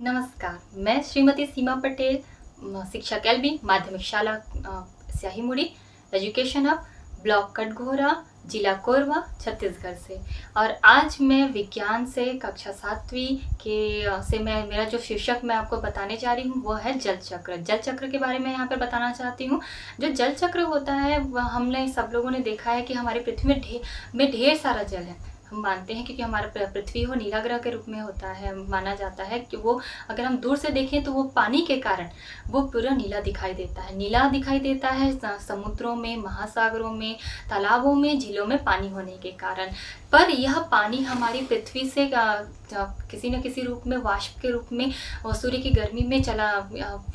नमस्कार, मैं श्रीमती सीमा पटेल, शिक्षक एलबी माध्यमिक शाला Syahimudi, education hub, block Katghora, जिला कोरबा, छत्तीसगढ़ से। और आज मैं विज्ञान से कक्षा 7वीं के से मैं मेरा जो शीर्षक मैं आपको बताने जा रही हूँ वो है जल चक्र। जल चक्र के बारे में यहाँ पर बताना चाहती हूँ। जो जल चक्र होता है वह हमने सब लोगों ने देखा है कि हमारी पृथ्वी में ढेर सारा जल है। हम मानते हैं क्योंकि हमारा पृथ्वी हो नीला ग्रह के रूप में होता है, माना जाता है कि वो अगर हम दूर से देखें तो वो पानी के कारण वो पूरा नीला दिखाई देता है। नीला दिखाई देता है समुद्रों में, महासागरों में, तालाबों में, झीलों में पानी होने के कारण। पर यह पानी हमारी पृथ्वी से किसी न किसी रूप में वाष्प के रूप में सूर्य की गर्मी में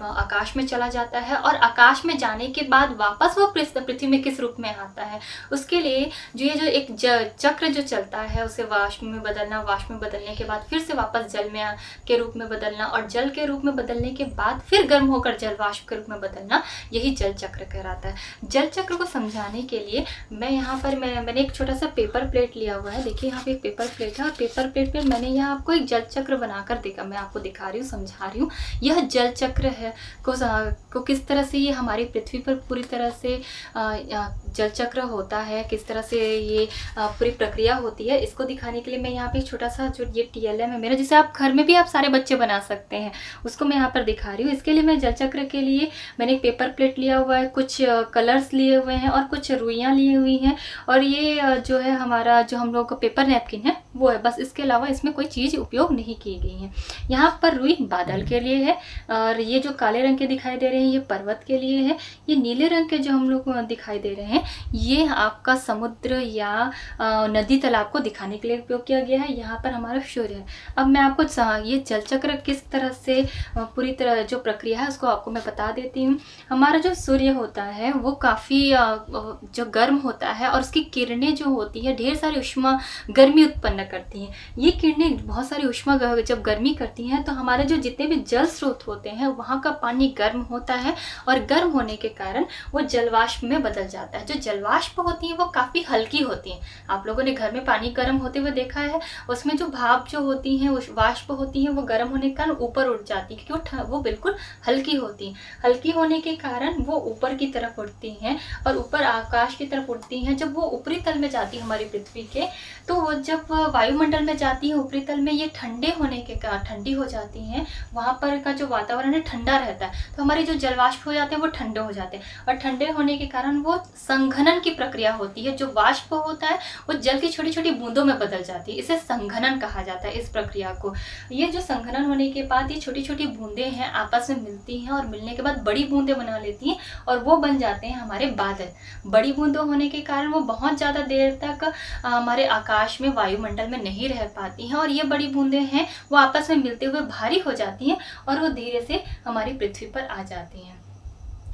आकाश में चला जाता है, और आकाश में जाने के बाद वापस वो पृथ्वी में किस रूप में आता है उसके लिए ये जो एक चक्र जो चलता है उसे वाष्प में बदलना, वाष्प में बदलने के बाद फिर से वापस जल में के रूप में बदलना, और जल के रूप में बदलने के बाद फिर गर्म होकर जल वाष्प के रूप में बदलना, यही जल चक्र कहलाता है। जल चक्र को समझाने के लिए मैं यहाँ पर मैंने एक छोटा सा पेपर प्लेट लिया हुआ है। देखिए यहाँ पे एक पेपर प्लेट है, और पेपर प्लेट पर मैंने यहाँ आपको एक जल चक्र बनाकर मैं आपको दिखा रही हूँ, समझा रही हूँ। यह जल चक्र है को किस तरह से ये हमारी पृथ्वी पर पूरी तरह से जल चक्र होता है, किस तरह से ये पूरी प्रक्रिया होती है, इसको दिखाने के लिए मैं यहाँ पे एक छोटा सा जो ये TLM है मेरा, जिसे आप घर में भी आप सारे बच्चे बना सकते हैं, उसको मैं यहाँ पर दिखा रही हूँ। इसके लिए मैं जल चक्र के लिए मैंने एक पेपर प्लेट लिया हुआ है, कुछ कलर्स लिए हुए हैं और कुछ रुइयाँ ली हुई हैं, और ये जो है हमारा जो हम लोग का पेपर नैपकिन है वो है, बस इसके अलावा इसमें कोई चीज़ उपयोग नहीं की गई है। यहाँ पर रुई बादल के लिए है, और ये जो काले रंग के दिखाई दे रहे हैं ये पर्वत के लिए है। ये नीले रंग के जो हम लोग दिखाई दे रहे हैं ये आपका समुद्र या नदी तालाब को दिखाने के लिए उपयोग किया गया है। यहाँ पर हमारा सूर्य है। अब मैं आपको ये जल चक्र किस तरह से पूरी तरह जो प्रक्रिया है उसको आपको मैं बता देती हूँ। हमारा जो सूर्य होता है वो काफ़ी जो गर्म होता है, और उसकी किरणें जो होती है ढेर सारी उष्मा गर्मी उत्पन्न करती हैं। ये किरणें बहुत सारी उष्मा जब गर्मी करती हैं तो हमारे जो जितने भी जल स्रोत होते हैं वहाँ का पानी गर्म होता है, और गर्म होने के कारण वो जलवाष्प में बदल जाता है। जो जलवाष्प होती है वो काफ़ी हल्की होती हैं। आप लोगों ने घर में पानी गर्म होते हुए देखा है, उसमें जो भाप जो होती हैं, वाष्प होती हैं, वो गर्म होने के कारण ऊपर उठ जाती है क्योंकि वो बिल्कुल हल्की होती हैं। हल्की होने के कारण वो ऊपर की तरफ उठती हैं, और ऊपर आकाश की तरफ उठती हैं। जब वो ऊपरी तल में जाती है हमारी पृथ्वी के, तो वो जब वायुमंडल में जाती है ऊपरी तल में, ये ठंडे होने के कारण ठंडी हो जाती हैं, वहाँ पर का जो वातावरण है ठंडा रहता है, तो हमारे जो जलवाष्प हो जाते हैं वो ठंडे हो जाते हैं, और ठंडे होने के कारण वो संघनन की प्रक्रिया होती है। जो वाष्प होता है वो जल की छोटी छोटी बूंदों में बदल जाती है, इसे संघनन कहा जाता है इस प्रक्रिया को। ये जो संघनन होने के बाद ये छोटी छोटी बूंदें हैं आपस में मिलती हैं, और मिलने के बाद बड़ी बूंदें बना लेती हैं, और वो बन जाते हैं हमारे बादल। बड़ी बूंदों होने के कारण वो बहुत ज़्यादा देर तक हमारे आकाश में वायुमंडल में नहीं रह पाती हैं, और ये बड़ी बूंदें हैं वो आपस में मिलते हुए भारी हो जाती हैं, और वो धीरे से हमारी पृथ्वी पर आ जाती हैं।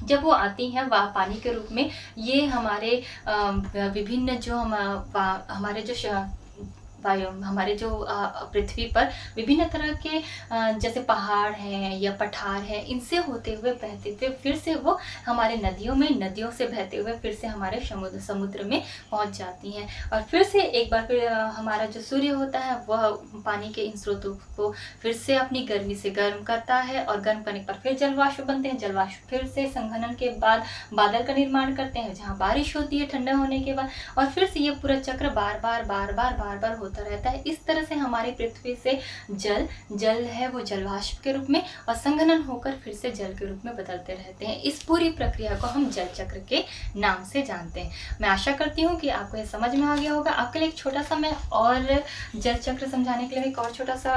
जब वो आती हैं वह पानी के रूप में, ये हमारे विभिन्न जो हमारे जो हमारे जो पृथ्वी पर विभिन्न तरह के जैसे पहाड़ हैं या पठार हैं, इनसे होते हुए बहते हुए फिर से वो हमारे नदियों में, नदियों से बहते हुए फिर से हमारे समुद्र में पहुंच जाती हैं। और फिर से एक बार फिर हमारा जो सूर्य होता है वह पानी के इन स्रोतों को फिर से अपनी गर्मी से गर्म करता है, और गर्म करने पर फिर जलवाष्प बनते हैं। जलवाष्प फिर से संघनन के बाद बादल का निर्माण करते हैं, जहाँ बारिश होती है ठंडा होने के बाद, और फिर से ये पूरा चक्र बार बार होता रहता है। इस तरह से हमारी पृथ्वी से जल है वो जलवाष्प के रूप में, और संघनन होकर फिर से जल के रूप में बदलते रहते हैं। इस पूरी प्रक्रिया को हम जल चक्र के नाम से जानते हैं। मैं आशा करती हूँ कि आपको ये समझ में आ गया होगा। आपके लिए एक छोटा सा मैं और जल चक्र समझाने के लिए एक और छोटा सा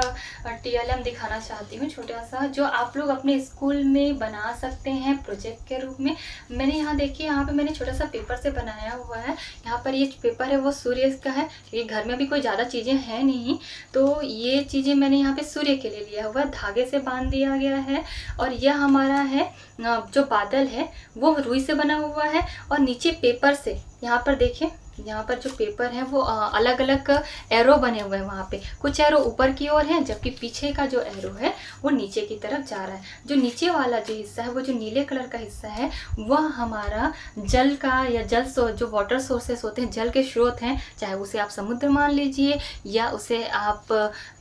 TLM दिखाना चाहती हूँ, छोटा सा, जो आप लोग अपने स्कूल में बना सकते हैं प्रोजेक्ट के रूप में। मैंने यहाँ देखिए, यहाँ पे मैंने छोटा सा पेपर से बनाया हुआ है। यहाँ पर ये पेपर है वो सूर्य का है, क्योंकि घर में भी कोई ज़्यादा चीज़ें हैं नहीं, तो ये चीज़ें मैंने यहाँ पे सूर्य के लिए लिया हुआ है, धागे से बांध दिया गया है। और यह हमारा है जो बादल है वो रुई से बना हुआ है, और नीचे पेपर से, यहाँ पर देखिए यहाँ पर जो पेपर है वो अलग अलग एरो बने हुए हैं। वहाँ पे कुछ एरो ऊपर की ओर है, जबकि पीछे का जो एरो है वो नीचे की तरफ जा रहा है। जो नीचे वाला जो हिस्सा है, वो जो नीले कलर का हिस्सा है, वह हमारा जल का या जो वाटर सोर्सेस होते हैं, जल के स्रोत हैं, चाहे उसे आप समुद्र मान लीजिए या उसे आप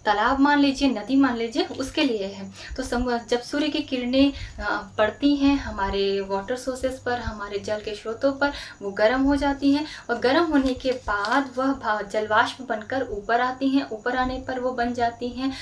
तालाब मान लीजिए, नदी मान लीजिए, उसके लिए है। तो जब सूर्य की किरणें पड़ती हैं हमारे वाटर सोर्सेस पर, हमारे जल के स्रोतों पर, वो गर्म हो जाती हैं और गर्म होने के बाद वह जलवाष्प बनकर ऊपर आती हैं। ऊपर आने पर वो बन जाती हैं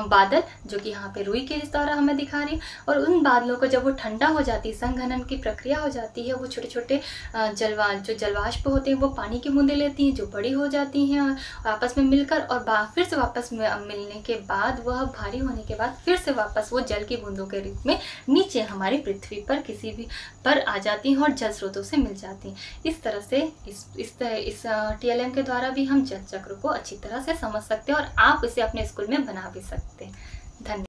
बादल, जो कि यहाँ पे रुई के तरह हमें दिखा रही है। और उन बादलों को जब वो ठंडा हो जाती है, संघनन की प्रक्रिया हो जाती है, वो छोटे छोटे जो जलवाष्प होते हैं वो पानी की बूंदें लेती हैं, जो बड़ी हो जाती हैं और आपस में मिलकर, और फिर से वापस मिलने के बाद, वह भारी होने के बाद फिर से वापस वो जल की बूंदों के रूप में नीचे हमारी पृथ्वी पर किसी भी पर आ जाती हैं और जल स्रोतों से मिल जाती हैं। इस तरह से इस TLM के द्वारा भी हम जल चक्र को अच्छी तरह से समझ सकते हैं और आप इसे अपने स्कूल में बना भी सकते हैं। धन्यवाद।